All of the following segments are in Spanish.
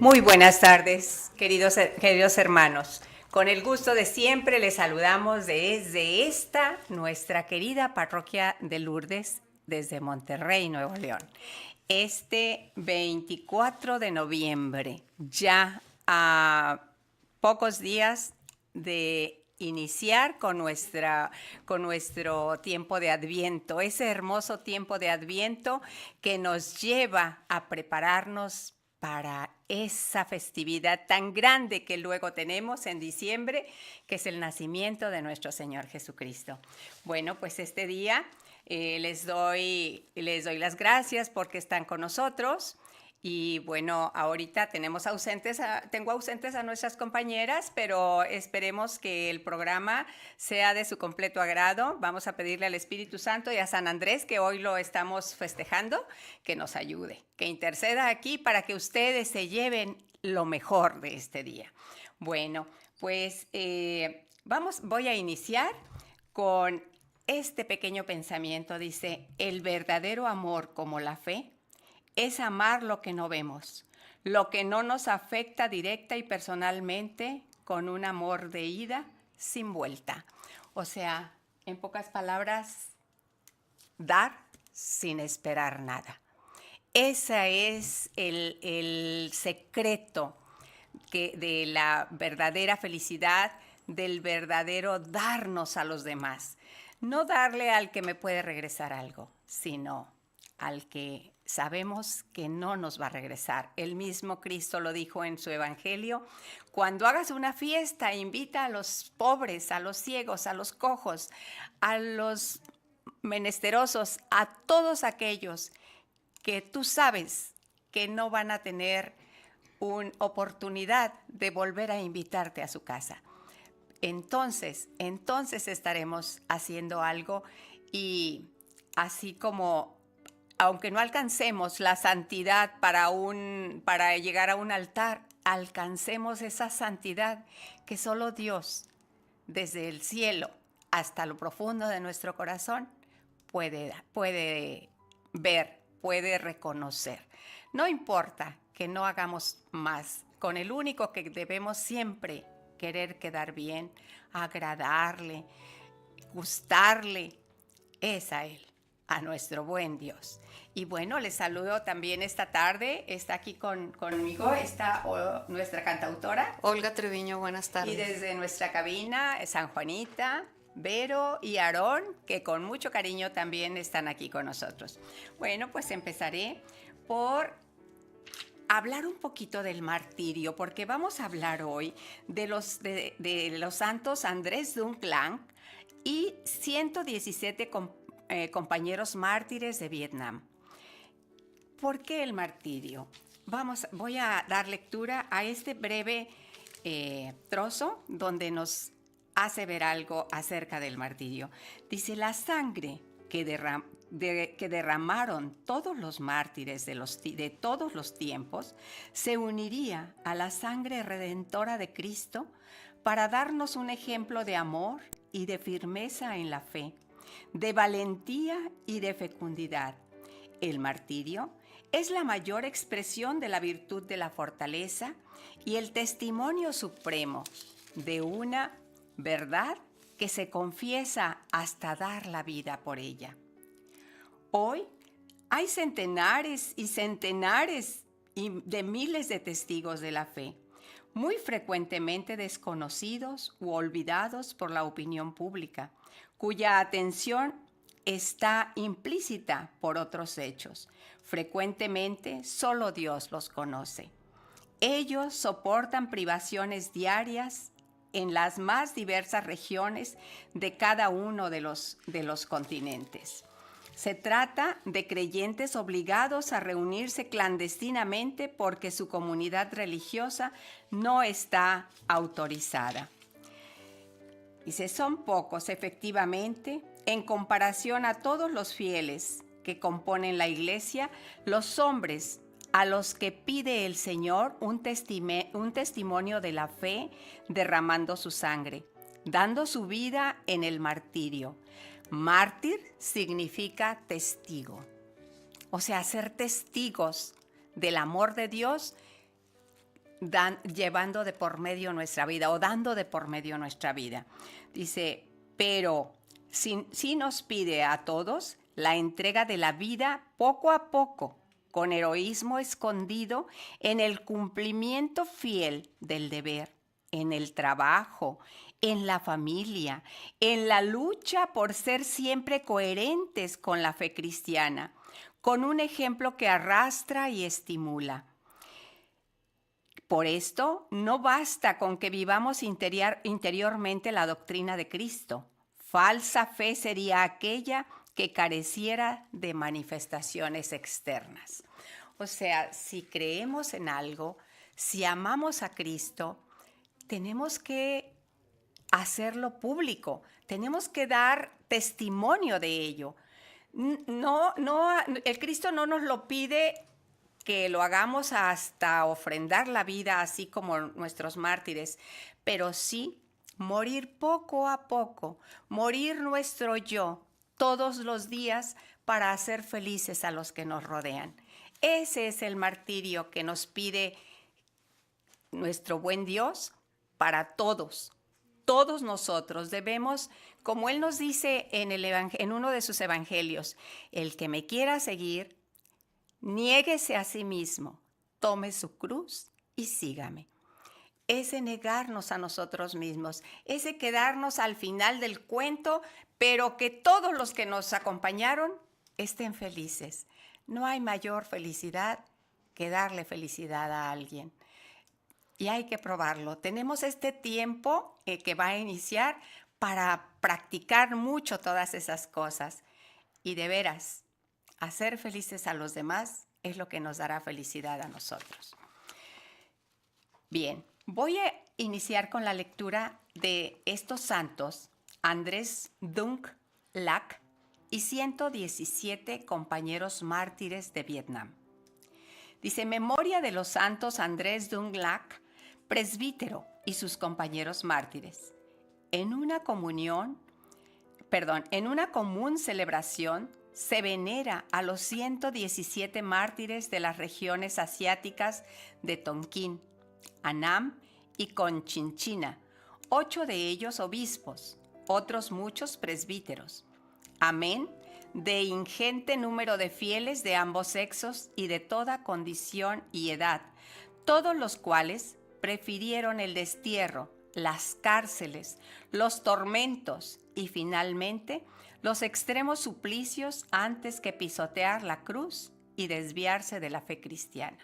Muy buenas tardes, queridos hermanos. Con el gusto de siempre les saludamos desde esta, nuestra querida parroquia de Lourdes, desde Monterrey, Nuevo León. Este 24 de noviembre, ya a pocos días de iniciar con nuestro tiempo de Adviento, ese hermoso tiempo de Adviento que nos lleva a prepararnos para esa festividad tan grande que luego tenemos en diciembre, que es el nacimiento de nuestro Señor Jesucristo. Bueno, pues este día les doy las gracias porque están con nosotros. Y bueno, ahorita tengo ausentes a nuestras compañeras, pero esperemos que el programa sea de su completo agrado. Vamos a pedirle al Espíritu Santo y a San Andrés, que hoy lo estamos festejando, que nos ayude, que interceda aquí para que ustedes se lleven lo mejor de este día. Bueno, pues voy a iniciar con este pequeño pensamiento. Dice, el verdadero amor como la fe es amar lo que no vemos, lo que no nos afecta directa y personalmente, con un amor de ida sin vuelta. O sea, en pocas palabras, dar sin esperar nada. Ese es el secreto de la verdadera felicidad, del verdadero darnos a los demás. No darle al que me puede regresar algo, sino al que sabemos que no nos va a regresar. El mismo Cristo lo dijo en su Evangelio: cuando hagas una fiesta, invita a los pobres, a los ciegos, a los cojos, a los menesterosos, a todos aquellos que tú sabes que no van a tener una oportunidad de volver a invitarte a su casa. Entonces estaremos haciendo algo, y así como, aunque no alcancemos la santidad para llegar a un altar, alcancemos esa santidad que solo Dios, desde el cielo hasta lo profundo de nuestro corazón, puede ver, puede reconocer. No importa que no hagamos más, con el único que debemos siempre querer quedar bien, agradarle, gustarle, es a Él, a nuestro buen Dios. Y bueno, les saludo también esta tarde. Está aquí conmigo nuestra cantautora Olga Treviño, buenas tardes. Y desde nuestra cabina, San Juanita, Vero y Aarón, que con mucho cariño también están aquí con nosotros. Bueno, pues empezaré por hablar un poquito del martirio, porque vamos a hablar hoy de los santos Andrés Dung-Lang y 117 compañeros mártires de Vietnam. ¿Por qué el martirio? Voy a dar lectura a este breve trozo donde nos hace ver algo acerca del martirio. Dice, la sangre que derramaron todos los mártires de todos los tiempos se uniría a la sangre redentora de Cristo para darnos un ejemplo de amor y de firmeza en la fe, de valentía y de fecundidad. El martirio es la mayor expresión de la virtud de la fortaleza y el testimonio supremo de una verdad que se confiesa hasta dar la vida por ella. Hoy hay centenares y centenares de miles de testigos de la fe, muy frecuentemente desconocidos u olvidados por la opinión pública, cuya atención está implícita por otros hechos. Frecuentemente solo Dios los conoce. Ellos soportan privaciones diarias en las más diversas regiones de cada uno de los continentes. Se trata de creyentes obligados a reunirse clandestinamente porque su comunidad religiosa no está autorizada. Dice, son pocos efectivamente, en comparación a todos los fieles que componen la iglesia, los hombres a los que pide el Señor un testimonio de la fe, derramando su sangre, dando su vida en el martirio. Mártir significa testigo, o sea, ser testigos del amor de Dios llevando de por medio nuestra vida o dando de por medio nuestra vida. Dice, pero sí nos pide a todos la entrega de la vida poco a poco, con heroísmo escondido en el cumplimiento fiel del deber, en el trabajo, en la familia, en la lucha por ser siempre coherentes con la fe cristiana, con un ejemplo que arrastra y estimula. Por esto, no basta con que vivamos interiormente la doctrina de Cristo. Falsa fe sería aquella que careciera de manifestaciones externas. O sea, si creemos en algo, si amamos a Cristo, tenemos que hacerlo público, tenemos que dar testimonio de ello. El Cristo no nos lo pide que lo hagamos hasta ofrendar la vida, así como nuestros mártires, pero sí morir poco a poco, morir nuestro yo todos los días para hacer felices a los que nos rodean. Ese es el martirio que nos pide nuestro buen Dios para todos. Todos nosotros debemos, como Él nos dice en uno de sus evangelios, el que me quiera seguir, niéguese a sí mismo, tome su cruz y sígame. Ese negarnos a nosotros mismos, ese quedarnos al final del cuento, pero que todos los que nos acompañaron estén felices. No hay mayor felicidad que darle felicidad a alguien. Y hay que probarlo. Tenemos este tiempo que va a iniciar para practicar mucho todas esas cosas. Y de veras, hacer felices a los demás es lo que nos dará felicidad a nosotros. Bien, voy a iniciar con la lectura de estos santos, Andrés Dung Lac y 117 compañeros mártires de Vietnam. Dice, memoria de los santos Andrés Dung Lac, presbítero, y sus compañeros mártires. En una común celebración se venera a los 117 mártires de las regiones asiáticas de Tonkin, Annam y Conchinchina, 8 de ellos obispos, otros muchos presbíteros. Amén de ingente número de fieles de ambos sexos y de toda condición y edad, todos los cuales prefirieron el destierro, las cárceles, los tormentos y finalmente los extremos suplicios antes que pisotear la cruz y desviarse de la fe cristiana.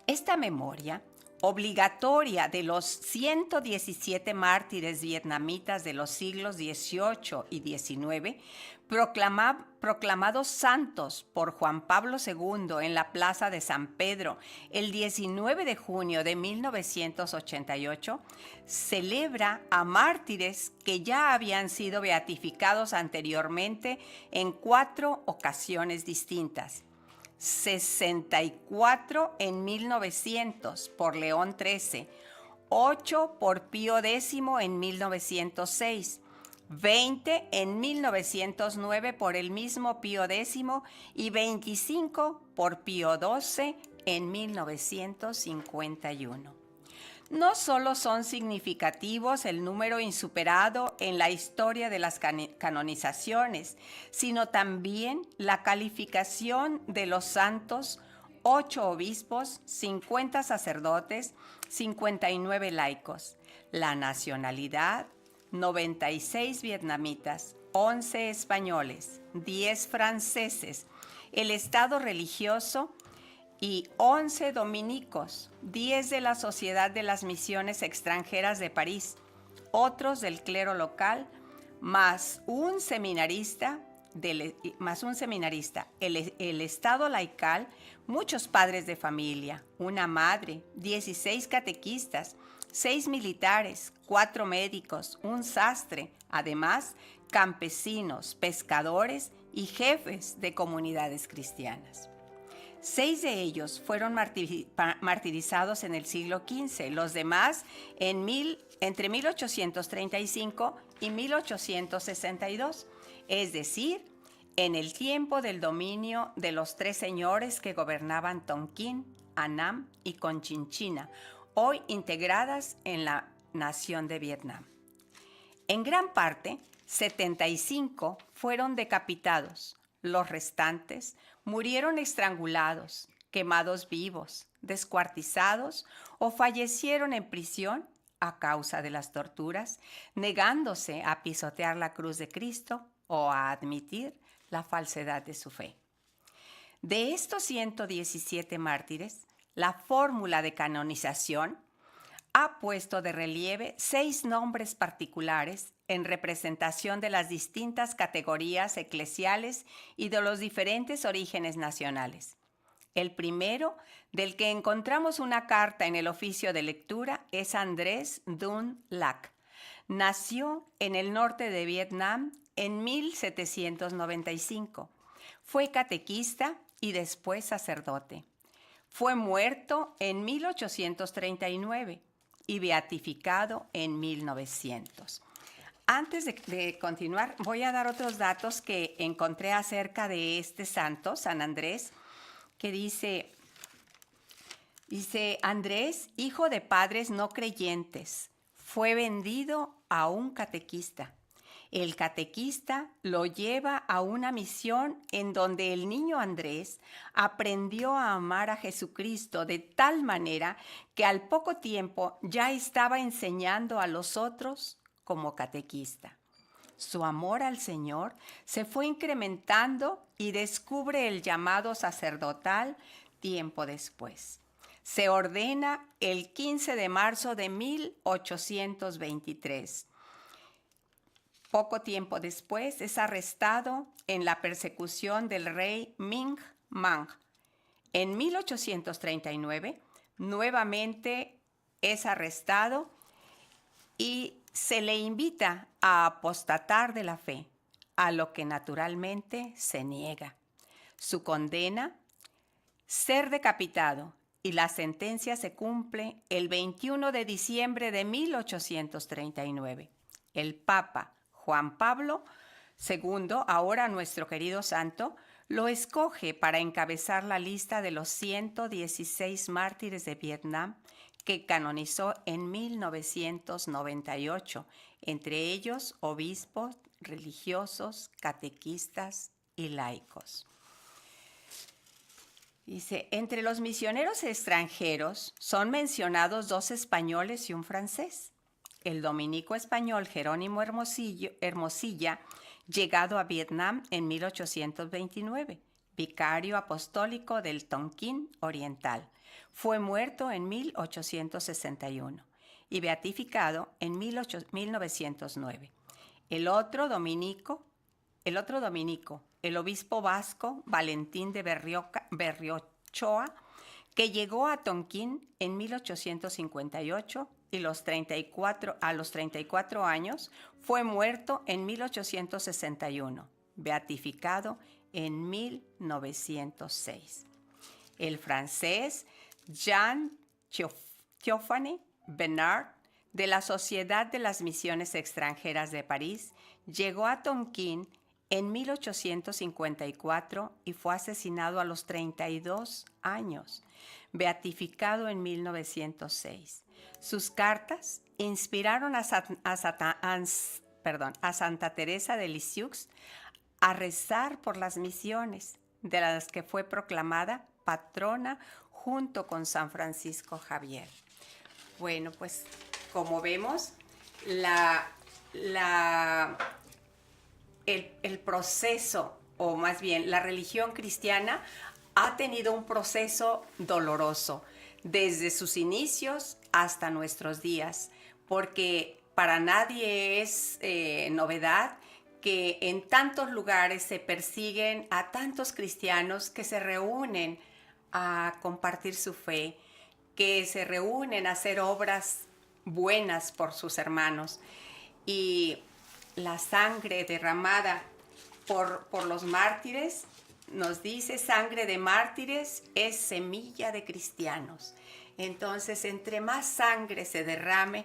Esta memoria obligatoria de los 117 mártires vietnamitas de los siglos XVIII y XIX, proclamados santos por Juan Pablo II en la Plaza de San Pedro el 19 de junio de 1988, celebra a mártires que ya habían sido beatificados anteriormente en 4 ocasiones distintas. 64 en 1900 por León XIII, 8 por Pío X en 1906, 20 en 1909 por el mismo Pío X y 25 por Pío XII en 1951. No solo son significativos el número insuperado en la historia de las canonizaciones, sino también la calificación de los santos, 8 obispos, 50 sacerdotes, 59 laicos, la nacionalidad, 96 vietnamitas, 11 españoles, 10 franceses, el estado religioso, y 11 dominicos, 10 de la Sociedad de las Misiones Extranjeras de París, otros del clero local, más un seminarista, el Estado laical, muchos padres de familia, una madre, 16 catequistas, 6 militares, 4 médicos, un sastre, además campesinos, pescadores y jefes de comunidades cristianas. 6 de ellos fueron martirizados en el siglo XV, los demás entre 1835 y 1862, es decir, en el tiempo del dominio de los 3 señores que gobernaban Tonkin, Annam y Conchinchina, hoy integradas en la nación de Vietnam. En gran parte, 75 fueron decapitados. Los restantes murieron estrangulados, quemados vivos, descuartizados o fallecieron en prisión a causa de las torturas, negándose a pisotear la cruz de Cristo o a admitir la falsedad de su fe. De estos 117 mártires, la fórmula de canonización ha puesto de relieve 6 nombres particulares en representación de las distintas categorías eclesiales y de los diferentes orígenes nacionales. El primero, del que encontramos una carta en el oficio de lectura, es Andrés Dun Lac. Nació en el norte de Vietnam en 1795. Fue catequista y después sacerdote. Fue muerto en 1839 y beatificado en 1900. Antes de continuar, voy a dar otros datos que encontré acerca de este santo, San Andrés, que dice Andrés, hijo de padres no creyentes, fue vendido a un catequista. El catequista lo lleva a una misión en donde el niño Andrés aprendió a amar a Jesucristo de tal manera que al poco tiempo ya estaba enseñando a los otros como catequista. Su amor al Señor se fue incrementando y descubre el llamado sacerdotal tiempo después. Se ordena el 15 de marzo de 1823. Poco tiempo después es arrestado en la persecución del rey Minh Mang. En 1839 nuevamente es arrestado y se le invita a apostatar de la fe, a lo que naturalmente se niega. Su condena, ser decapitado, y la sentencia se cumple el 21 de diciembre de 1839. El Papa Juan Pablo II, ahora nuestro querido santo, lo escoge para encabezar la lista de los 116 mártires de Vietnam que canonizó en 1998, entre ellos obispos, religiosos, catequistas y laicos. Dice, entre los misioneros extranjeros son mencionados 2 españoles y un francés. El dominico español Jerónimo Hermosilla, llegado a Vietnam en 1829, vicario apostólico del Tonkin Oriental. Fue muerto en 1861 y beatificado en 1909. El otro dominico, el obispo vasco Valentín de Berriochoa, que llegó a Tonkin en 1858 y a los 34 años fue muerto en 1861, beatificado en 1906. El francés Jean-Théophane Bernard, de la Sociedad de las Misiones Extranjeras de París, llegó a Tonkin en 1854 y fue asesinado a los 32 años, beatificado en 1906. Sus cartas inspiraron a Santa Teresa de Lisieux a rezar por las misiones, de las que fue proclamada patrona junto con San Francisco Javier. Bueno, pues como vemos, el proceso, o más bien la religión cristiana, ha tenido un proceso doloroso desde sus inicios hasta nuestros días, porque para nadie es novedad que en tantos lugares se persiguen a tantos cristianos que se reúnen a compartir su fe, que se reúnen a hacer obras buenas por sus hermanos. Y la sangre derramada por los mártires, nos dice, sangre de mártires es semilla de cristianos. Entonces, entre más sangre se derrame,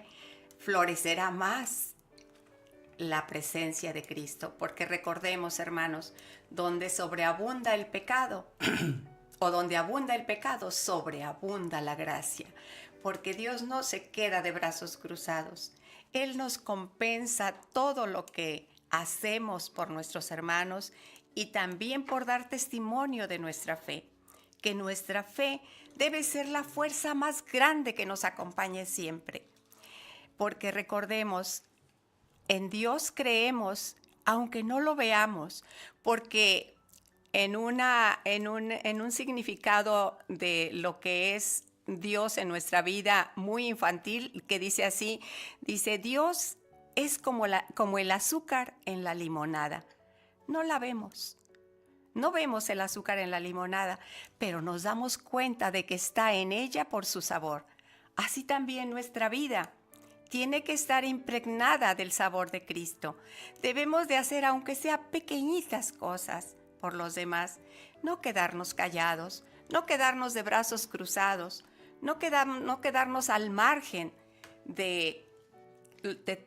florecerá más la presencia de Cristo, porque recordemos, hermanos, donde sobreabunda el pecado, o donde abunda el pecado, sobreabunda la gracia, porque Dios no se queda de brazos cruzados. Él nos compensa todo lo que hacemos por nuestros hermanos y también por dar testimonio de nuestra fe, que nuestra fe debe ser la fuerza más grande que nos acompañe siempre, porque recordemos, en Dios creemos, aunque no lo veamos, porque en un significado de lo que es Dios en nuestra vida muy infantil, que dice así, dice, Dios es como el azúcar en la limonada. No la vemos. No vemos el azúcar en la limonada, pero nos damos cuenta de que está en ella por su sabor. Así también nuestra vida tiene que estar impregnada del sabor de Cristo. Debemos de hacer, aunque sea pequeñitas cosas, por los demás. No quedarnos callados, no quedarnos de brazos cruzados, no quedarnos al margen de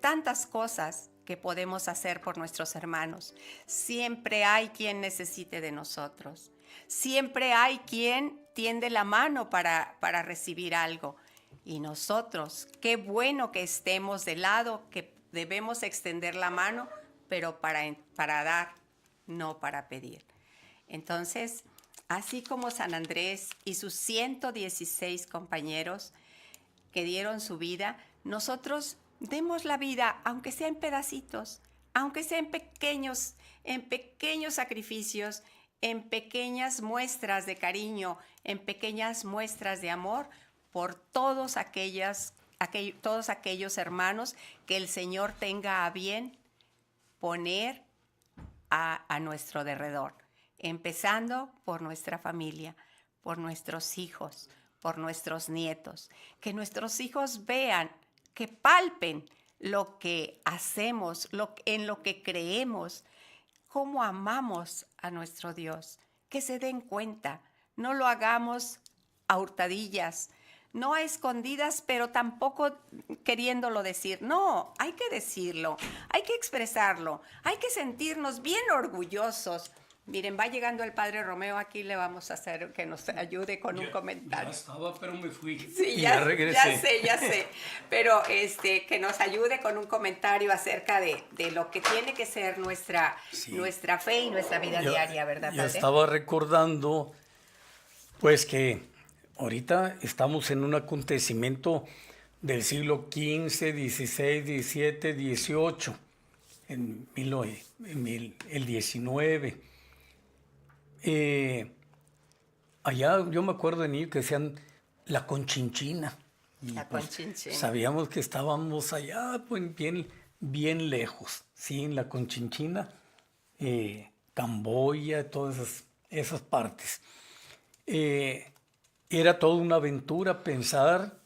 tantas cosas que podemos hacer por nuestros hermanos. Siempre hay quien necesite de nosotros. Siempre hay quien tiende la mano para recibir algo. Y nosotros, qué bueno que estemos de lado, que debemos extender la mano, pero para dar, no para pedir. Entonces, así como San Andrés y sus 116 compañeros que dieron su vida, nosotros demos la vida, aunque sea en pedacitos, aunque sea en pequeños sacrificios, en pequeñas muestras de cariño, en pequeñas muestras de amor por todos aquellos hermanos que el Señor tenga a bien poner a nuestro derredor, empezando por nuestra familia, por nuestros hijos, por nuestros nietos, que nuestros hijos vean, que palpen lo que hacemos, en lo que creemos, cómo amamos a nuestro Dios, que se den cuenta, no lo hagamos a hurtadillas, no a escondidas, pero tampoco queriéndolo decir. No, hay que decirlo, hay que expresarlo, hay que sentirnos bien orgullosos. Miren, va llegando el padre Romeo, aquí le vamos a hacer que nos ayude con un comentario. Ya estaba, pero me fui. Sí, ya regresé. Ya sé. Pero que nos ayude con un comentario acerca de lo que tiene que ser nuestra fe y nuestra vida diaria, ¿verdad, padre? Yo estaba recordando, pues, que ahorita estamos en un acontecimiento del siglo XV, XVI, XVII, XVIII, el XIX. Allá yo me acuerdo de niño que decían la Conchinchina. La Conchinchina. Sabíamos que estábamos allá, pues bien lejos, sí, en la Conchinchina, Camboya, todas esas partes. Era toda una aventura pensar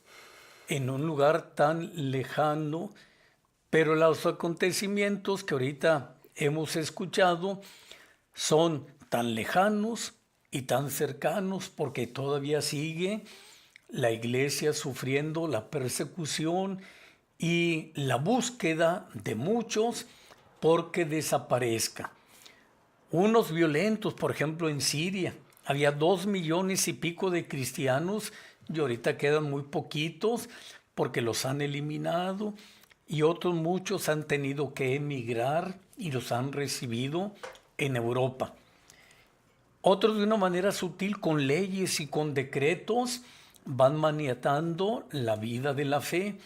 en un lugar tan lejano, pero los acontecimientos que ahorita hemos escuchado son tan lejanos y tan cercanos porque todavía sigue la iglesia sufriendo la persecución y la búsqueda de muchos porque desaparezca. Unos violentos, por ejemplo, en Siria, había 2 millones y pico de cristianos y ahorita quedan muy poquitos porque los han eliminado y otros muchos han tenido que emigrar y los han recibido en Europa. Otros de una manera sutil, con leyes y con decretos, van maniatando la vida de la fe,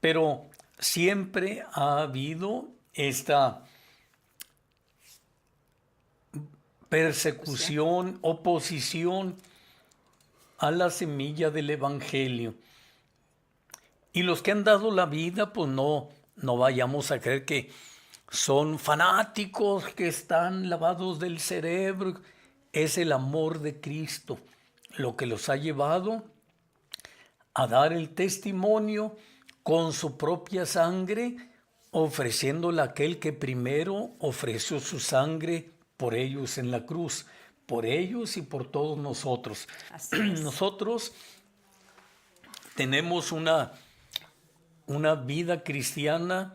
pero siempre ha habido esta persecución, oposición a la semilla del Evangelio. Y los que han dado la vida, pues no vayamos a creer que son fanáticos, que están lavados del cerebro. Es el amor de Cristo lo que los ha llevado a dar el testimonio con su propia sangre, ofreciéndole a aquel que primero ofreció su sangre por ellos en la cruz, por ellos y por todos nosotros. Nosotros tenemos una vida cristiana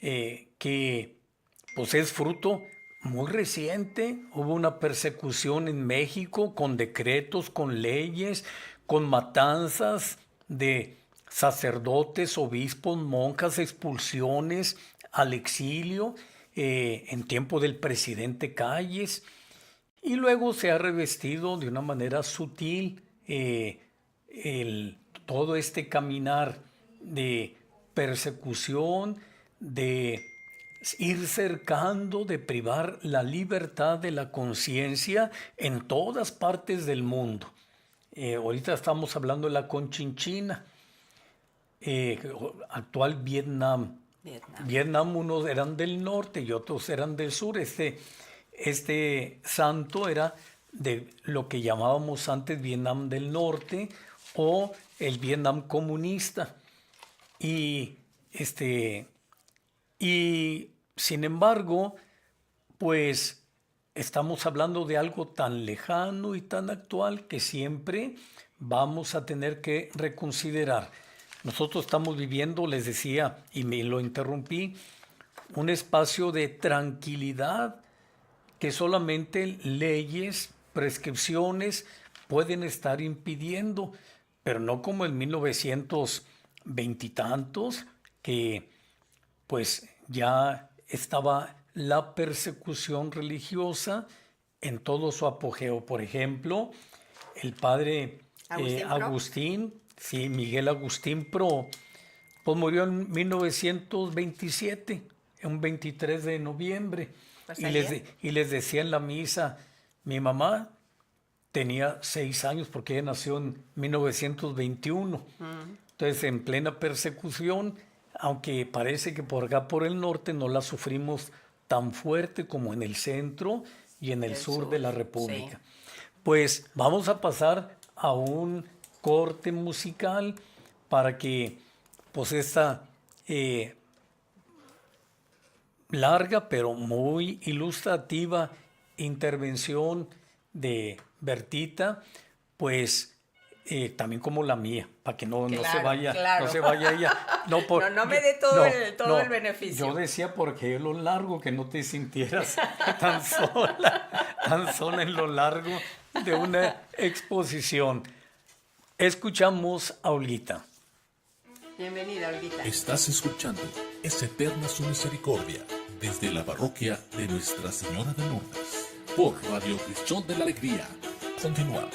que pues es fruto muy reciente. Hubo una persecución en México con decretos, con leyes, con matanzas de sacerdotes, obispos, monjas, expulsiones al exilio en tiempo del presidente Calles. Y luego se ha revestido de una manera sutil todo este caminar de persecución, de ir cercando, de privar la libertad de la conciencia en todas partes del mundo. Ahorita estamos hablando de la Conchinchina, actual Vietnam. Vietnam, unos eran del norte y otros eran del sur. Este santo era de lo que llamábamos antes Vietnam del Norte o el Vietnam comunista. Y sin embargo, pues estamos hablando de algo tan lejano y tan actual que siempre vamos a tener que reconsiderar. Nosotros estamos viviendo, les decía, y me lo interrumpí, un espacio de tranquilidad que solamente leyes, prescripciones pueden estar impidiendo, pero no como en 1920 y tantos, que pues ya estaba la persecución religiosa en todo su apogeo. Por ejemplo, el padre Agustín, sí, Miguel Agustín Pro, pues murió en 1927, un 23 de noviembre. Pues y les decía en la misa, mi mamá tenía 6 años porque ella nació en 1921. Entonces, en plena persecución, aunque parece que por acá por el norte no la sufrimos tan fuerte como en el centro y en el sur de la República. Sí. Pues vamos a pasar a un corte musical para que pues esta larga pero muy ilustrativa intervención de Bertita, pues también como la mía, para que no se vaya ella. No me dé todo el beneficio. Yo decía porque es lo largo, que no te sintieras tan sola en lo largo de una exposición. Escuchamos a Olguita. Bienvenida, Olguita. Estás escuchando Es Eterna Su Misericordia desde la parroquia de Nuestra Señora de Lourdes por Radio Cristián de la Alegría. Continuamos.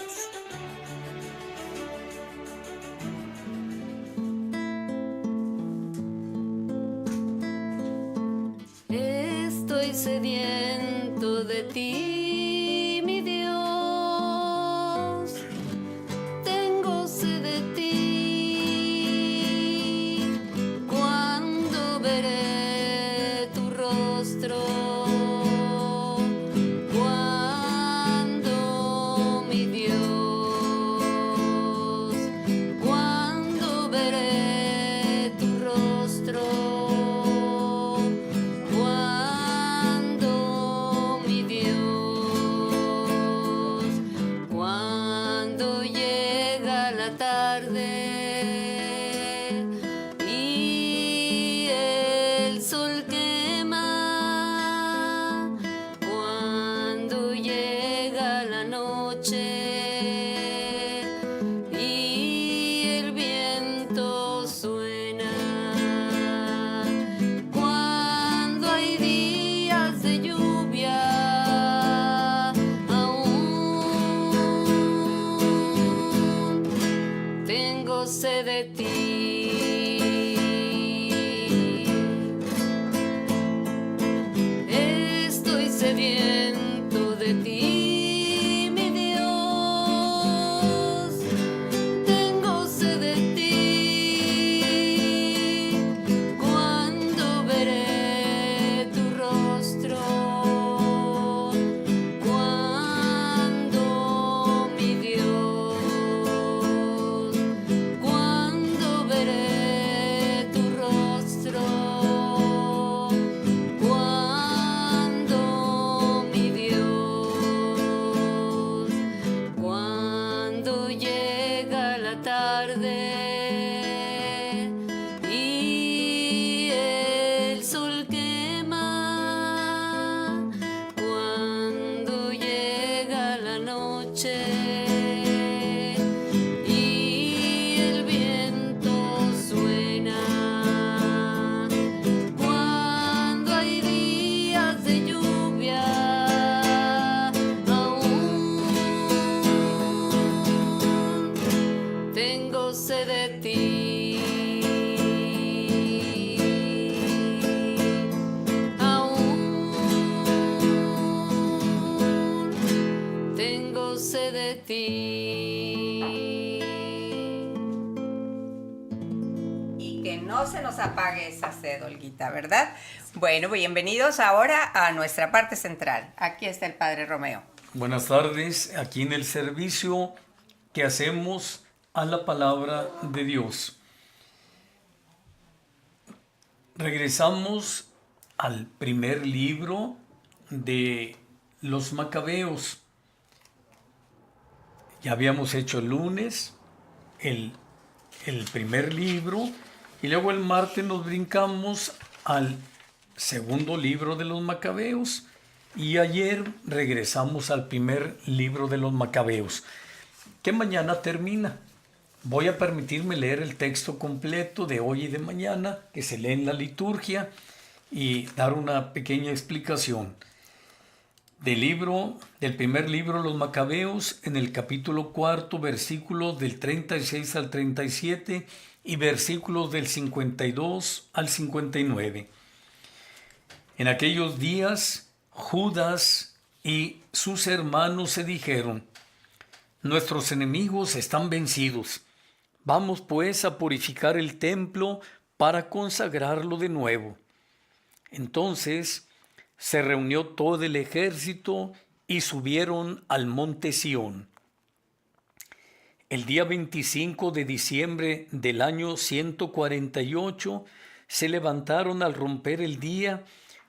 Estoy sediento de ti, mi Dios. Tengo sed de ti. Cuando veré tu rostro. Cuando, mi Dios. Cuando veré tu rostro. De ti. Estoy sediento de ti, mi Dios. Tengo sed de ti. Cuando veré tu rostro. Cuando, mi Dios. Y el sol tengo sed de ti. Aún tengo sed de ti. Y que no se nos apague esa sed, Olguita, ¿verdad? Bueno, bienvenidos ahora a nuestra parte central. Aquí está el Padre Romeo. Buenas tardes, aquí en el servicio que hacemos a la palabra de Dios. Regresamos al primer libro de los Macabeos. Ya habíamos hecho el lunes el primer libro y luego el martes nos brincamos al segundo libro de los Macabeos y ayer regresamos al primer libro de los Macabeos, que mañana termina. Voy a permitirme leer el texto completo de hoy y de mañana, que se lee en la liturgia, y dar una pequeña explicación. Del primer libro de los Macabeos, en el capítulo 4, versículos del 36 al 37 y versículos del 52 al 59. En aquellos días, Judas y sus hermanos se dijeron: nuestros enemigos están vencidos. Vamos pues a purificar el templo para consagrarlo de nuevo. Entonces se reunió todo el ejército y subieron al monte Sión. El día 25 de diciembre del año 148 se levantaron al romper el día,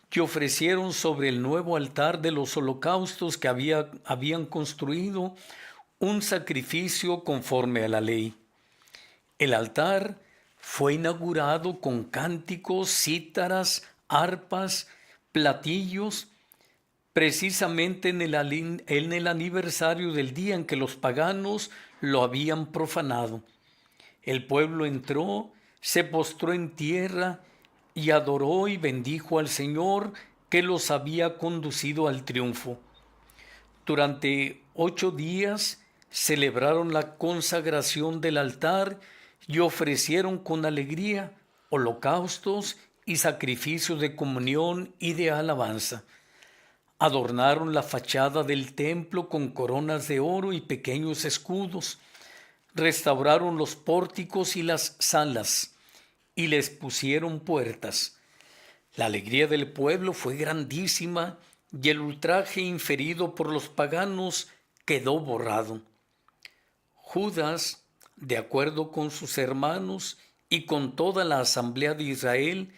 que ofrecieron sobre el nuevo altar de los holocaustos que habían construido un sacrificio conforme a la ley. El altar fue inaugurado con cánticos, cítaras, arpas, platillos, precisamente en el aniversario del día en que los paganos lo habían profanado. El pueblo entró, se postró en tierra y adoró y bendijo al Señor que los había conducido al triunfo. Durante 8 días celebraron la consagración del altar y ofrecieron con alegría holocaustos y sacrificios de comunión y de alabanza. Adornaron la fachada del templo con coronas de oro y pequeños escudos. Restauraron los pórticos y las salas y les pusieron puertas. La alegría del pueblo fue grandísima y el ultraje inferido por los paganos quedó borrado. Judas, de acuerdo con sus hermanos y con toda la asamblea de Israel,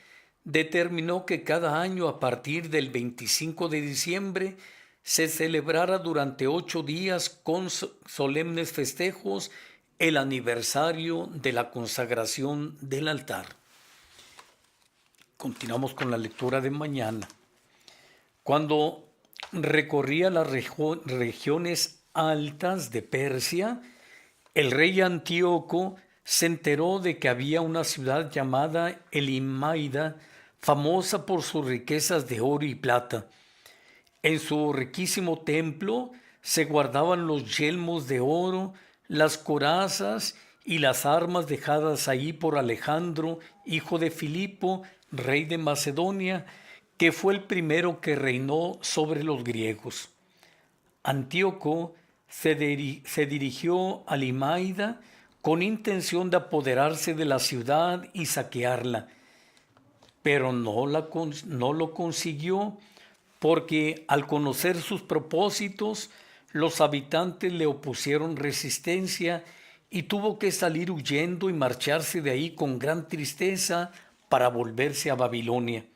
determinó que cada año a partir del 25 de diciembre se celebrara durante 8 días con solemnes festejos el aniversario de la consagración del altar. Continuamos con la lectura de mañana. Cuando recorría las regiones altas de Persia, el rey Antíoco se enteró de que había una ciudad llamada Elimaida, famosa por sus riquezas de oro y plata. En su riquísimo templo se guardaban los yelmos de oro, las corazas y las armas dejadas ahí por Alejandro, hijo de Filipo, rey de Macedonia, que fue el primero que reinó sobre los griegos. Antíoco se dirigió a Limaida con intención de apoderarse de la ciudad y saquearla, pero no lo consiguió, porque al conocer sus propósitos, los habitantes le opusieron resistencia y tuvo que salir huyendo y marcharse de ahí con gran tristeza para volverse a Babilonia.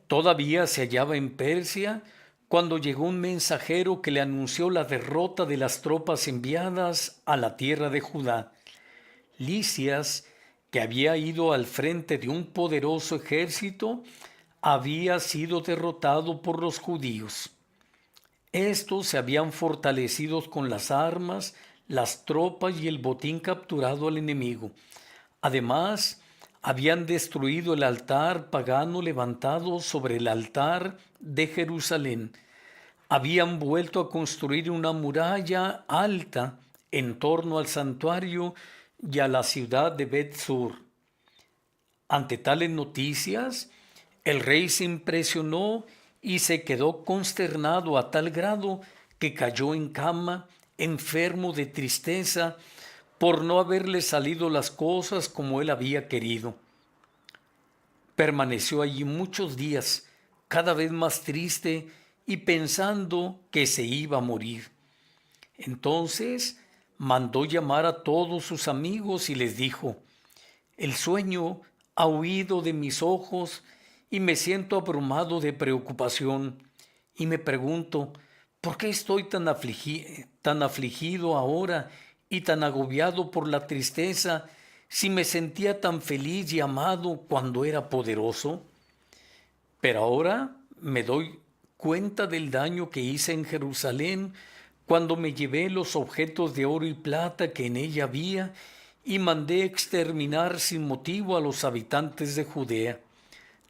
Todavía se hallaba en Persia cuando llegó un mensajero que le anunció la derrota de las tropas enviadas a la tierra de Judá. Lisias, que había ido al frente de un poderoso ejército, había sido derrotado por los judíos. Estos se habían fortalecido con las armas, las tropas y el botín capturado al enemigo. Además, habían destruido el altar pagano levantado sobre el altar de Jerusalén. Habían vuelto a construir una muralla alta en torno al santuario y a la ciudad de Bet-sur. Ante tales noticias, el rey se impresionó y se quedó consternado a tal grado que cayó en cama, enfermo de tristeza, por no haberle salido las cosas como él había querido. Permaneció allí muchos días, cada vez más triste y pensando que se iba a morir. Entonces mandó llamar a todos sus amigos y les dijo: el sueño ha huido de mis ojos y me siento abrumado de preocupación, y me pregunto, ¿por qué estoy tan afligido ahora y tan agobiado por la tristeza, si me sentía tan feliz y amado cuando era poderoso? Pero ahora me doy cuenta del daño que hice en Jerusalén cuando me llevé los objetos de oro y plata que en ella había y mandé exterminar sin motivo a los habitantes de Judea.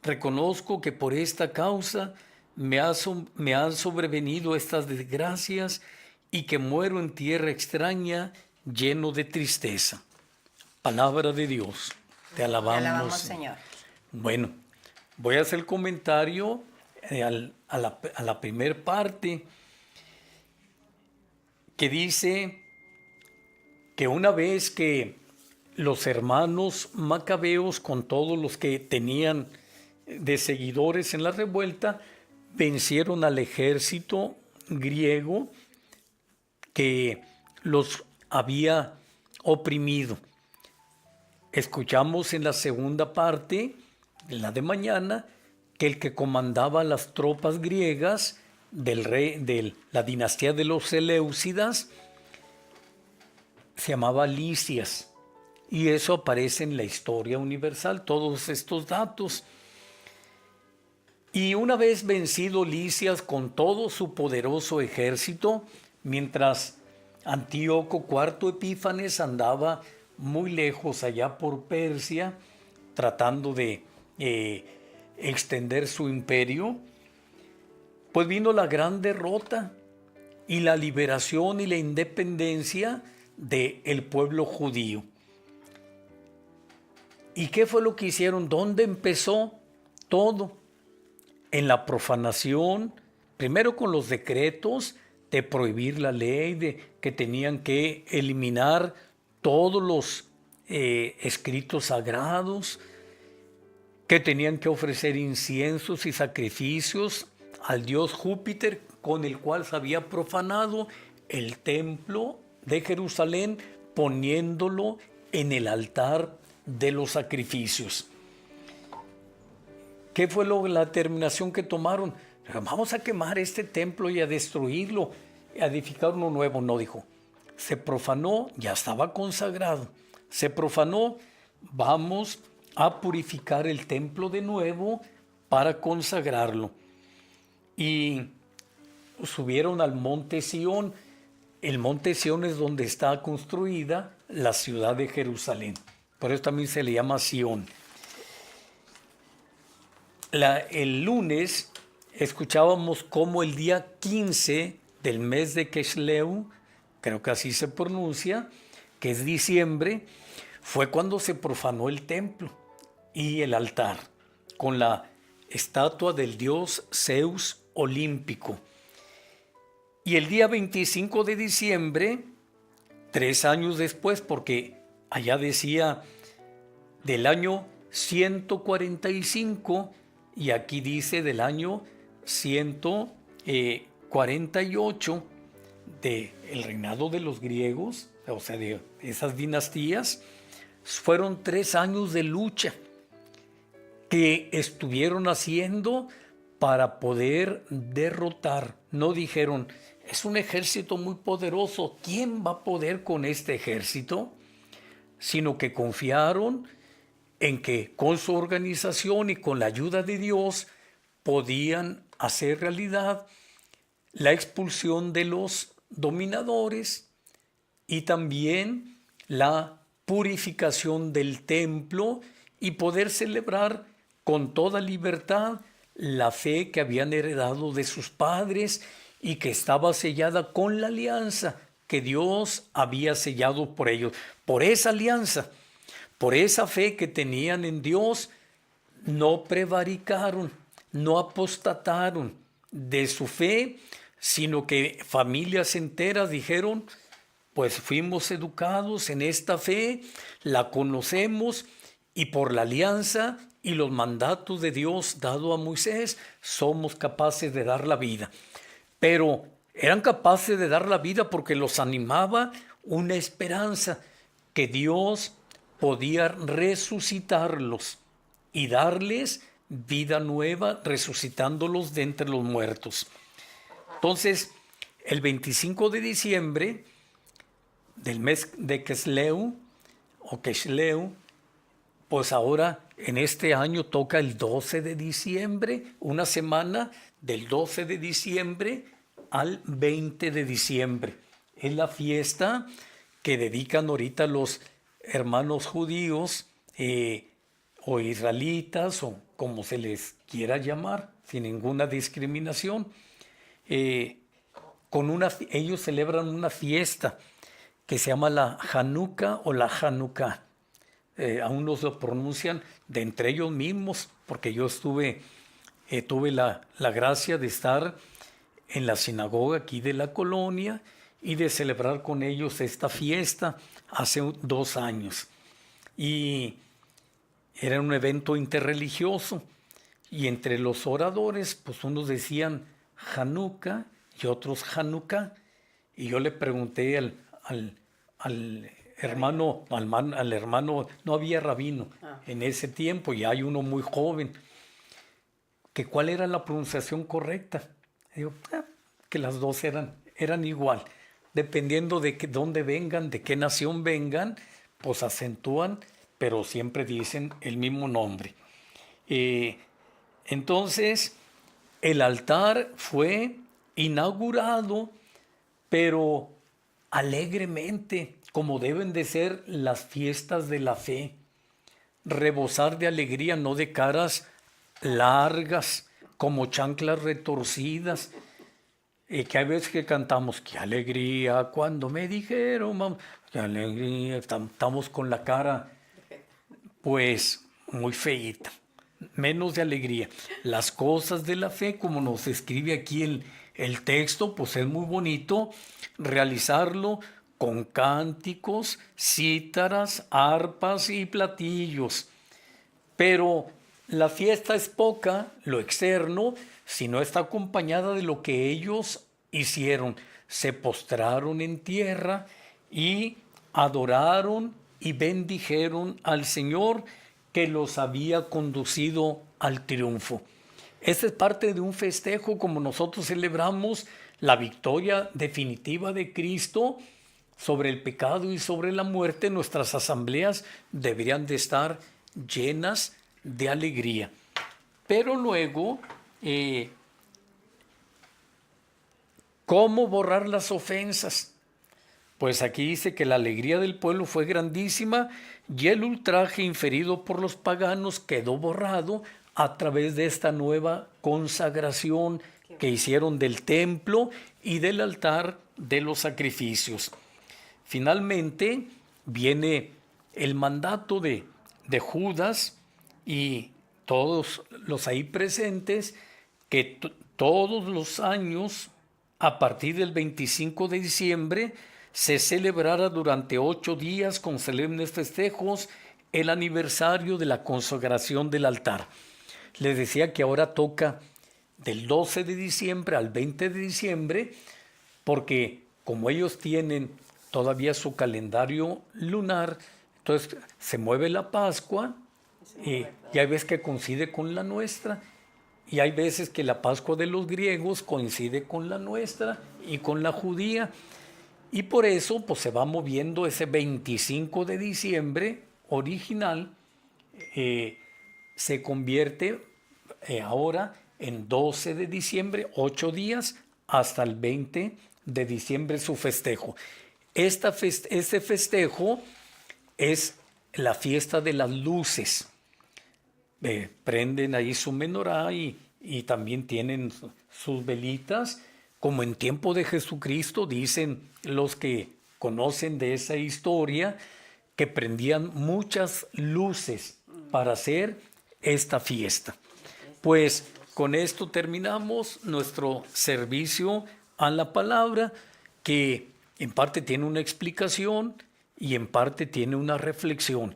Reconozco que por esta causa me han sobrevenido estas desgracias y que muero en tierra extraña lleno de tristeza. Palabra de Dios. Te alabamos, Te alabamos, Señor. Bueno, voy a hacer el comentario a la primera parte que dice que una vez que los hermanos macabeos, con todos los que tenían de seguidores en la revuelta, vencieron al ejército griego que los había oprimido. Escuchamos en la segunda parte, en la de mañana, que el que comandaba las tropas griegas del rey de la dinastía de los Seleucidas se llamaba Lisias, y eso aparece en la historia universal, todos estos datos. Y una vez vencido Lisias con todo su poderoso ejército, mientras Antíoco IV Epífanes andaba muy lejos allá por Persia, tratando de extender su imperio, pues vino la gran derrota y la liberación y la independencia del pueblo judío. ¿Y qué fue lo que hicieron? ¿Dónde empezó todo? En la profanación, primero con los decretos de prohibir la ley, de que tenían que eliminar todos los escritos sagrados, que tenían que ofrecer inciensos y sacrificios al dios Júpiter, con el cual se había profanado el templo de Jerusalén, poniéndolo en el altar de los sacrificios. ¿Qué fue la determinación que tomaron? Vamos a quemar este templo y a destruirlo, a edificar uno nuevo. No, dijo, se profanó, ya estaba consagrado, se profanó, vamos a purificar el templo de nuevo para consagrarlo. Y subieron al monte Sión. El monte Sión es donde está construida la ciudad de Jerusalén. Por eso también se le llama Sión. El lunes escuchábamos cómo el día 15 del mes de Kesleu, creo que así se pronuncia, que es diciembre, fue cuando se profanó el templo y el altar con la estatua del dios Zeus olímpico. Y el día 25 de diciembre, 3 años después, porque allá decía del año 145 y aquí dice del año 148 del reinado de los griegos, o sea, de esas dinastías, fueron 3 años de lucha que estuvieron haciendo para poder derrotar. No dijeron, es un ejército muy poderoso, ¿quién va a poder con este ejército? Sino que confiaron en que con su organización y con la ayuda de Dios podían hacer realidad la expulsión de los dominadores y también la purificación del templo y poder celebrar con toda libertad la fe que habían heredado de sus padres y que estaba sellada con la alianza que Dios había sellado por ellos. Por esa alianza, por esa fe que tenían en Dios, no prevaricaron, no apostataron de su fe, sino que familias enteras dijeron, pues fuimos educados en esta fe, la conocemos y por la alianza y los mandatos de Dios dado a Moisés, somos capaces de dar la vida. Pero eran capaces de dar la vida porque los animaba una esperanza que Dios podía resucitarlos y darles vida nueva, resucitándolos de entre los muertos. Entonces, el 25 de diciembre del mes de Kisleu, o Kishleu, pues ahora en este año toca el 12 de diciembre, una semana del 12 de diciembre al 20 de diciembre. Es la fiesta que dedican ahorita los hermanos judíos o israelitas, o como se les quiera llamar, sin ninguna discriminación. Ellos celebran una fiesta que se llama la Hanukkah o la Hanukkah. Aún nos lo pronuncian de entre ellos mismos, porque yo tuve la gracia de estar en la sinagoga aquí de la colonia y de celebrar con ellos esta fiesta hace 2 años. Y era un evento interreligioso, y entre los oradores, pues unos decían Hanukkah y otros Hanukkah, y yo le pregunté al hermano, no había rabino en ese tiempo, y hay uno muy joven, que cuál era la pronunciación correcta. Digo, que las dos eran igual, dependiendo de dónde vengan, de qué nación vengan, pues acentúan, pero siempre dicen el mismo nombre. Entonces, el altar fue inaugurado, pero alegremente, como deben de ser las fiestas de la fe. Rebosar de alegría, no de caras largas, como chanclas retorcidas. Que hay veces que cantamos, qué alegría, cuando me dijeron, mamá, qué alegría, estamos con la cara, pues, muy feíta, menos de alegría. Las cosas de la fe, como nos escribe aquí el texto, pues es muy bonito realizarlo con cánticos, cítaras, arpas y platillos. Pero la fiesta es poca, lo externo, si no está acompañada de lo que ellos hicieron. Se postraron en tierra y adoraron y bendijeron al Señor que los había conducido al triunfo. Esta es parte de un festejo, como nosotros celebramos la victoria definitiva de Cristo sobre el pecado y sobre la muerte. Nuestras asambleas deberían de estar llenas de alegría. Pero luego, ¿cómo borrar las ofensas? Pues aquí dice que la alegría del pueblo fue grandísima y el ultraje inferido por los paganos quedó borrado a través de esta nueva consagración que hicieron del templo y del altar de los sacrificios. Finalmente viene el mandato de Judas y todos los ahí presentes, que todos los años, a partir del 25 de diciembre, se celebrara durante 8 días con solemnes festejos el aniversario de la consagración del altar. Les decía que ahora toca del 12 de diciembre al 20 de diciembre, porque como ellos tienen todavía su calendario lunar, entonces se mueve la Pascua, y hay veces que coincide con la nuestra, y hay veces que la Pascua de los griegos coincide con la nuestra y con la judía, y por eso pues se va moviendo ese 25 de diciembre original, se convierte ahora en 12 de diciembre, 8 días, hasta el 20 de diciembre su festejo. Este festejo es la fiesta de las luces. Prenden ahí su menorá y también tienen sus velitas, como en tiempo de Jesucristo, dicen los que conocen de esa historia, que prendían muchas luces para hacer esta fiesta. Pues con esto terminamos nuestro servicio a la palabra, que en parte tiene una explicación y en parte tiene una reflexión.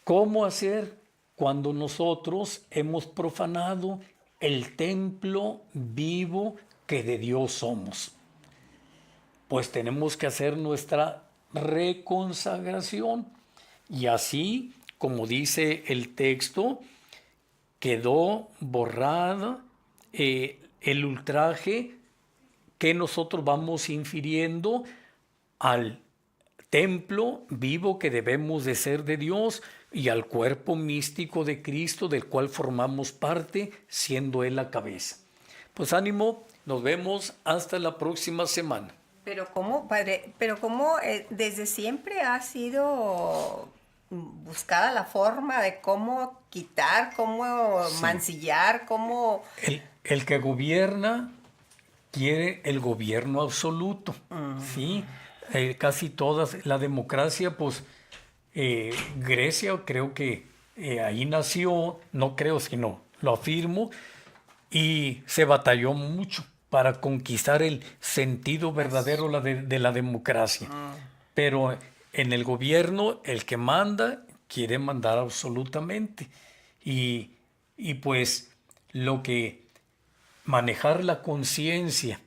¿Cómo hacer cuando nosotros hemos profanado el templo vivo que de Dios somos? Pues tenemos que hacer nuestra reconsagración, y así, como dice el texto, quedó borrada el ultraje que nosotros vamos infiriendo al templo vivo que debemos de ser de Dios y al cuerpo místico de Cristo, del cual formamos parte, siendo Él la cabeza. Pues ánimo, nos vemos hasta la próxima semana. Pero cómo, padre, desde siempre ha sido buscada la forma de cómo quitar, cómo mancillar, cómo... El que gobierna quiere el gobierno absoluto, ¿sí? Casi todas, la democracia, pues Grecia creo que ahí nació, no creo, sino lo afirmo, y se batalló mucho para conquistar el sentido verdadero de la democracia. Pero en el gobierno, el que manda, quiere mandar absolutamente. Y pues lo que manejar la conciencia,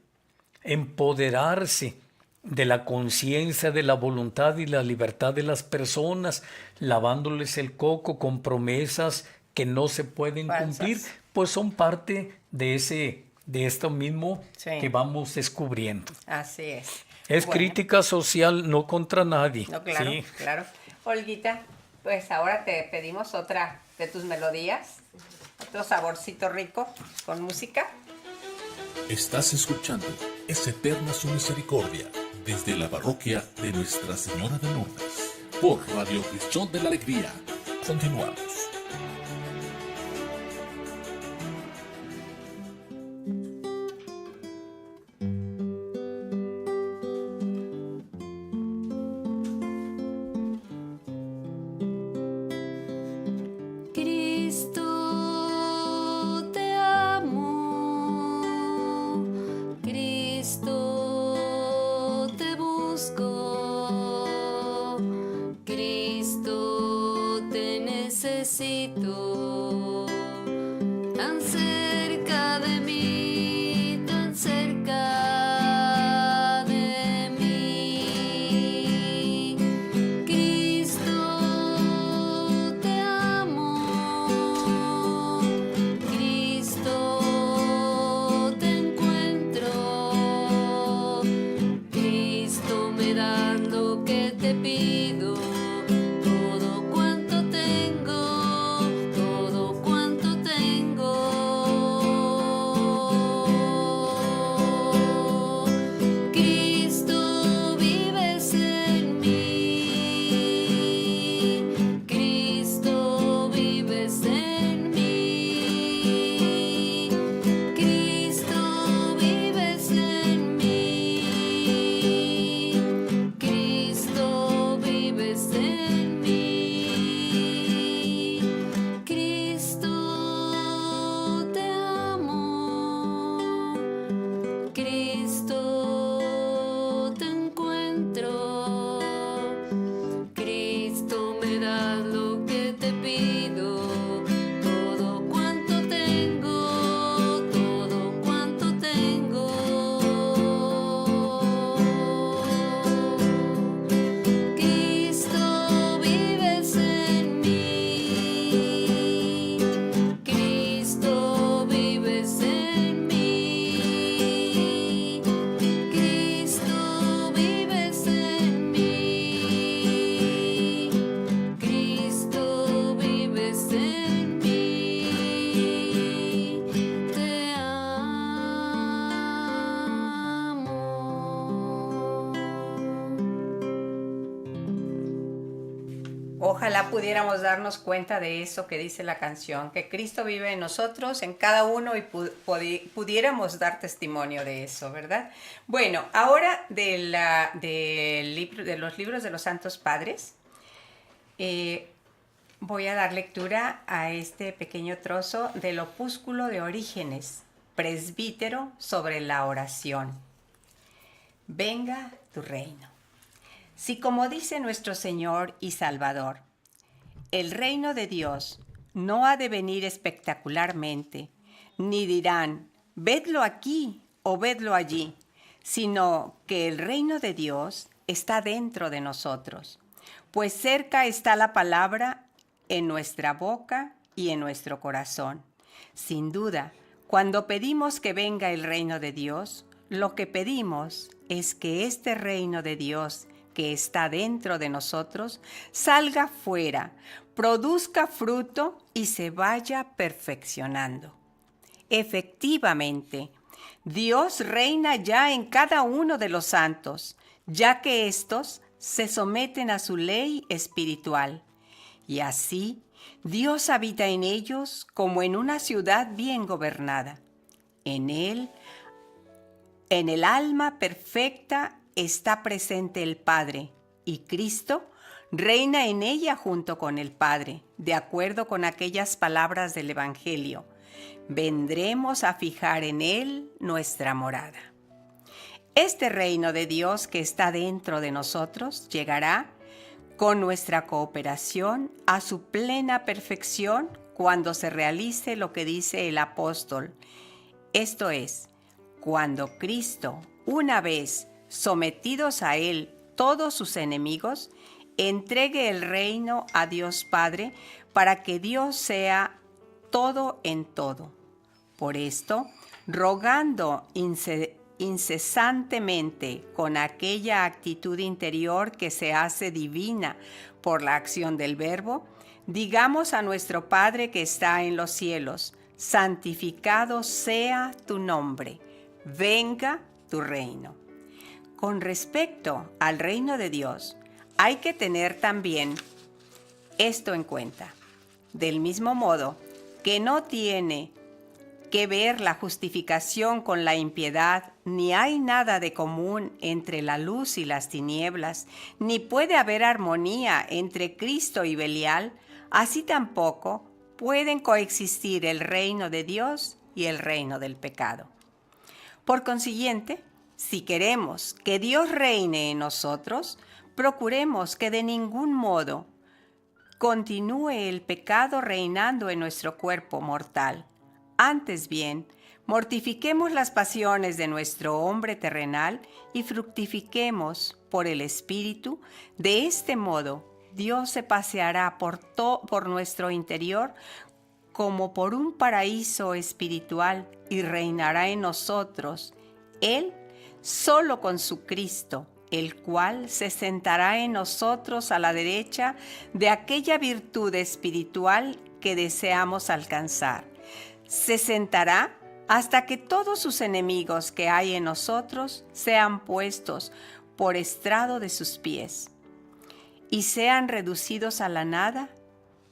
empoderarse de la conciencia, de la voluntad y la libertad de las personas, lavándoles el coco con promesas que no se pueden cumplir, pues son parte de esto mismo que vamos descubriendo. Así es. Es crítica social, no contra nadie. No, claro, ¿sí? claro. Olguita, pues ahora te pedimos otra de tus melodías, otro saborcito rico con música. Estás escuchando Es Eterna Su Misericordia desde la parroquia de Nuestra Señora de Lourdes por Radio Cristión de la Alegría. Continuamos. Cristo, te amo, Cristo, te busco, Cristo, te necesito, tan cerca de mí, tan cerca de mí. Cristo, te amo, Cristo, te encuentro, Cristo, me das lo que te pido, todo cuanto tengo, Ojalá pudiéramos darnos cuenta de eso que dice la canción, que Cristo vive en nosotros, en cada uno, y pudiéramos dar testimonio de eso, ¿verdad? Bueno, ahora de los libros de los Santos Padres, voy a dar lectura a este pequeño trozo del opúsculo de Orígenes, presbítero sobre la oración. Venga tu reino. Si, como dice nuestro Señor y Salvador, el reino de Dios no ha de venir espectacularmente, ni dirán, vedlo aquí o vedlo allí, sino que el reino de Dios está dentro de nosotros, pues cerca está la palabra en nuestra boca y en nuestro corazón. Sin duda, cuando pedimos que venga el reino de Dios, lo que pedimos es que este reino de Dios que está dentro de nosotros salga fuera, produzca fruto y se vaya perfeccionando. Efectivamente, Dios reina ya en cada uno de los santos, ya que éstos se someten a su ley espiritual. Y así, Dios habita en ellos como en una ciudad bien gobernada. En el alma perfecta está presente el Padre, y Cristo reina en ella junto con el Padre, de acuerdo con aquellas palabras del Evangelio. Vendremos a fijar en él nuestra morada. Este reino de Dios que está dentro de nosotros llegará con nuestra cooperación a su plena perfección cuando se realice lo que dice el apóstol. Esto es, cuando Cristo, una vez sometidos a él todos sus enemigos, entregue el reino a Dios Padre para que Dios sea todo en todo. Por esto, rogando incesantemente con aquella actitud interior que se hace divina por la acción del Verbo, digamos a nuestro Padre que está en los cielos, santificado sea tu nombre, venga tu reino. Con respecto al reino de Dios, hay que tener también esto en cuenta. Del mismo modo que no tiene que ver la justificación con la impiedad, ni hay nada de común entre la luz y las tinieblas, ni puede haber armonía entre Cristo y Belial, así tampoco pueden coexistir el reino de Dios y el reino del pecado. Por consiguiente, si queremos que Dios reine en nosotros, procuremos que de ningún modo continúe el pecado reinando en nuestro cuerpo mortal. Antes bien, mortifiquemos las pasiones de nuestro hombre terrenal y fructifiquemos por el Espíritu. De este modo, Dios se paseará por nuestro interior como por un paraíso espiritual y reinará en nosotros. Él solo con su Cristo, el cual se sentará en nosotros a la derecha de aquella virtud espiritual que deseamos alcanzar. Se sentará hasta que todos sus enemigos que hay en nosotros sean puestos por estrado de sus pies y sean reducidos a la nada.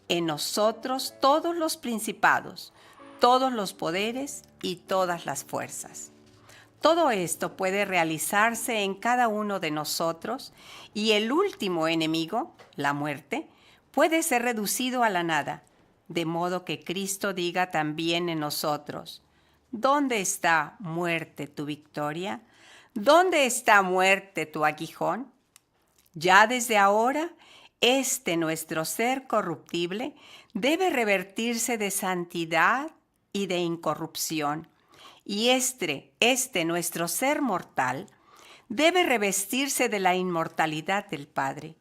En nosotros todos los principados, todos los poderes y todas las fuerzas. Todo esto puede realizarse en cada uno de nosotros y el último enemigo, la muerte, puede ser reducido a la nada, de modo que Cristo diga también en nosotros: ¿dónde está, muerte, tu victoria? ¿Dónde está, muerte, tu aguijón? Ya desde ahora, nuestro ser corruptible debe revertirse de santidad y de incorrupción, y nuestro ser mortal debe revestirse de la inmortalidad del Padre,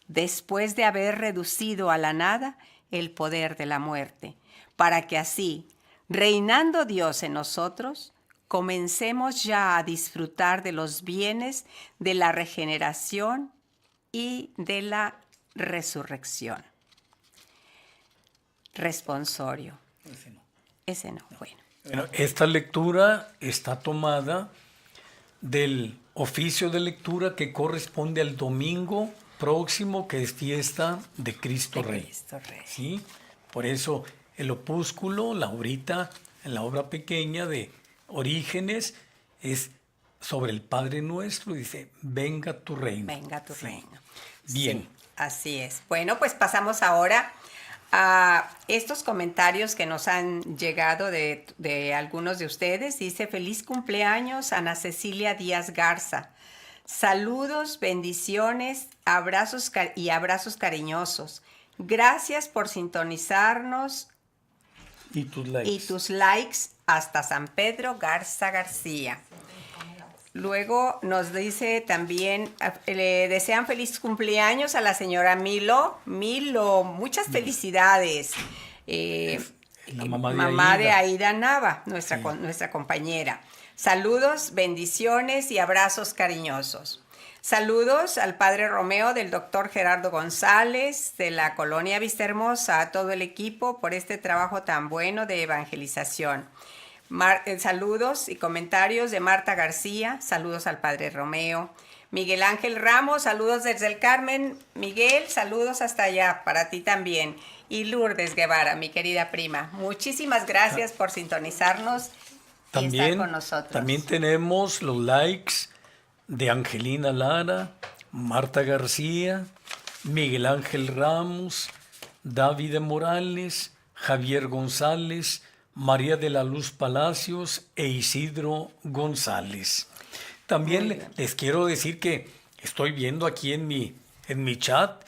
después de haber reducido a la nada el poder de la muerte, para que así, reinando Dios en nosotros, comencemos ya a disfrutar de los bienes de la regeneración y de la resurrección. Responsorio. Ese no. Bueno, esta lectura está tomada del oficio de lectura que corresponde al domingo próximo, que es fiesta de Cristo De Rey. Cristo Rey. ¿Sí? Por eso el opúsculo, la obrita, la obra pequeña de Orígenes, es sobre el Padre Nuestro, dice, venga tu reino. Venga tu Sí. reino. Bien. Sí, así es. Bueno, pues pasamos ahora a estos comentarios que nos han llegado de algunos de ustedes. Dice, feliz cumpleaños Ana Cecilia Díaz Garza. Saludos, bendiciones, abrazos y abrazos cariñosos. Gracias por sintonizarnos Y tus likes. y tus likes hasta San Pedro Garza García. Luego nos dice también, le desean feliz cumpleaños a la señora Milo. Milo, muchas felicidades. La mamá de Aida Nava, nuestra compañera. Saludos, bendiciones y abrazos cariñosos. Saludos al padre Romeo del doctor Gerardo González de la colonia Vista Hermosa, a todo el equipo por este trabajo tan bueno de evangelización. Saludos y comentarios de Marta García, saludos al padre Romeo. Miguel Ángel Ramos, saludos desde el Carmen. Miguel, saludos hasta allá, para ti también. Y Lourdes Guevara, mi querida prima, muchísimas gracias por sintonizarnos y estar con nosotros. También tenemos los likes de Angelina Lara, Marta García, Miguel Ángel Ramos, David Morales, Javier González, María de la Luz Palacios e Isidro González. También les quiero decir que estoy viendo aquí en mi chat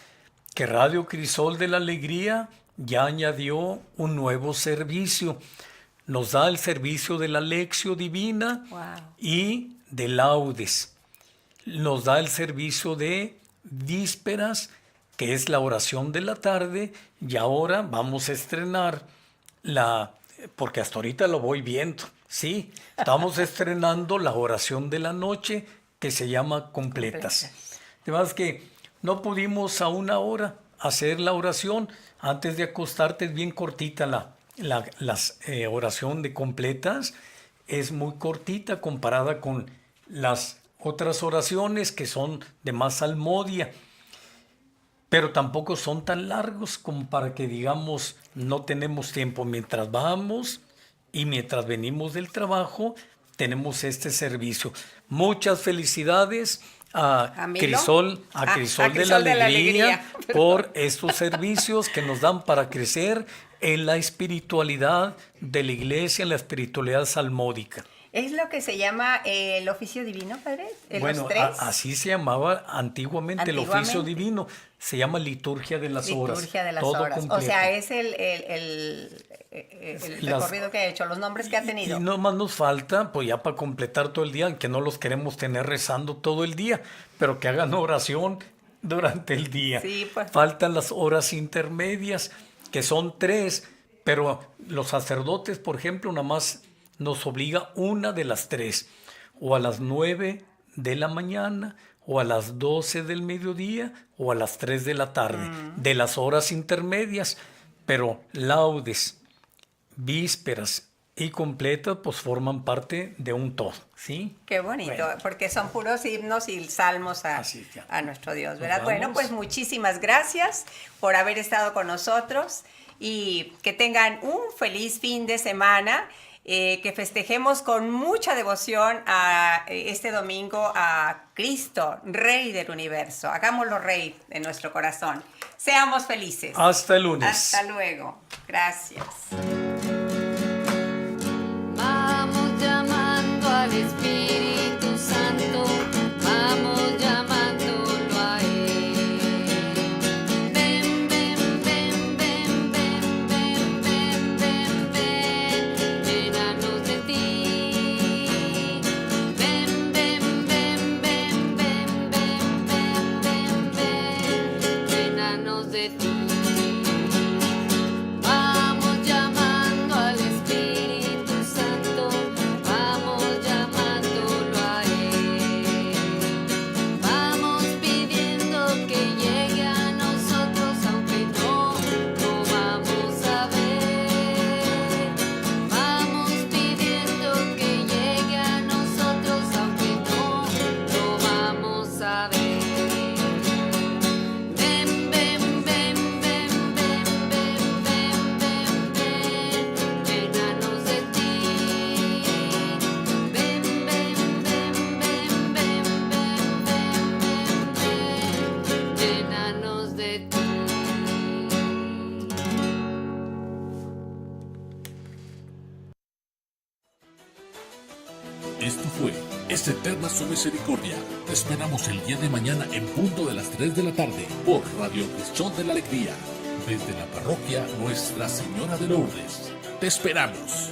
que Radio Crisol de la Alegría ya añadió un nuevo servicio. Nos da el servicio de la Lección Divina y de Laudes. Nos da el servicio de Vísperas, que es la oración de la tarde, y ahora vamos a estrenar porque hasta ahorita lo voy viendo, ¿sí? Estamos estrenando la oración de la noche, que se llama Completas. Además que no pudimos a una hora hacer la oración. Antes de acostarte es bien cortita la oración de Completas. Es muy cortita comparada con las otras oraciones que son de más salmodia. Pero tampoco son tan largos como para que digamos no tenemos tiempo. Mientras vamos y mientras venimos del trabajo, tenemos este servicio. Muchas felicidades a Crisol de la Alegría por estos servicios que nos dan para crecer en la espiritualidad de la iglesia, en la espiritualidad salmódica. ¿Es lo que se llama el oficio divino, padre? Bueno, los tres. Así se llamaba antiguamente el oficio divino. Se llama liturgia de las horas. Liturgia de las todo horas. completo. O sea, es el recorrido que ha hecho, los nombres que ha tenido. Y no más nos falta, pues ya para completar todo el día, aunque no los queremos tener rezando todo el día, pero que hagan oración durante el día. Sí, pues. Faltan las horas intermedias, que son 3, pero los sacerdotes, por ejemplo, nada más nos obliga una de las 3, o a las 9 de la mañana, o a las 12 del mediodía, o a las 3 de la tarde, de las horas intermedias. Pero laudes, vísperas y completas, pues forman parte de un todo, ¿sí? Qué bonito, Bueno. Porque son puros himnos y salmos Así ya. a nuestro Dios, Nos ¿verdad? vamos. Bueno, pues muchísimas gracias por haber estado con nosotros y que tengan un feliz fin de semana. Que festejemos con mucha devoción este domingo a Cristo, Rey del Universo. Hagámoslo Rey de nuestro corazón. Seamos felices. Hasta el lunes. Hasta luego. Gracias. Vamos llamando al Espíritu Santo, vamos llamándolo a Él. Ven, ven, ven, ven, ven, ven, ven, ven, ven, llénanos de ti. Ven, ven, ven, ven, ven, ven, ven, ven, ven, llénanos de ti. Vamos llamando Es eterna su misericordia. Te esperamos el día de mañana en punto de las 3 de la tarde por Radio Cristión de la Alegría, desde la parroquia Nuestra Señora de Lourdes. Te esperamos.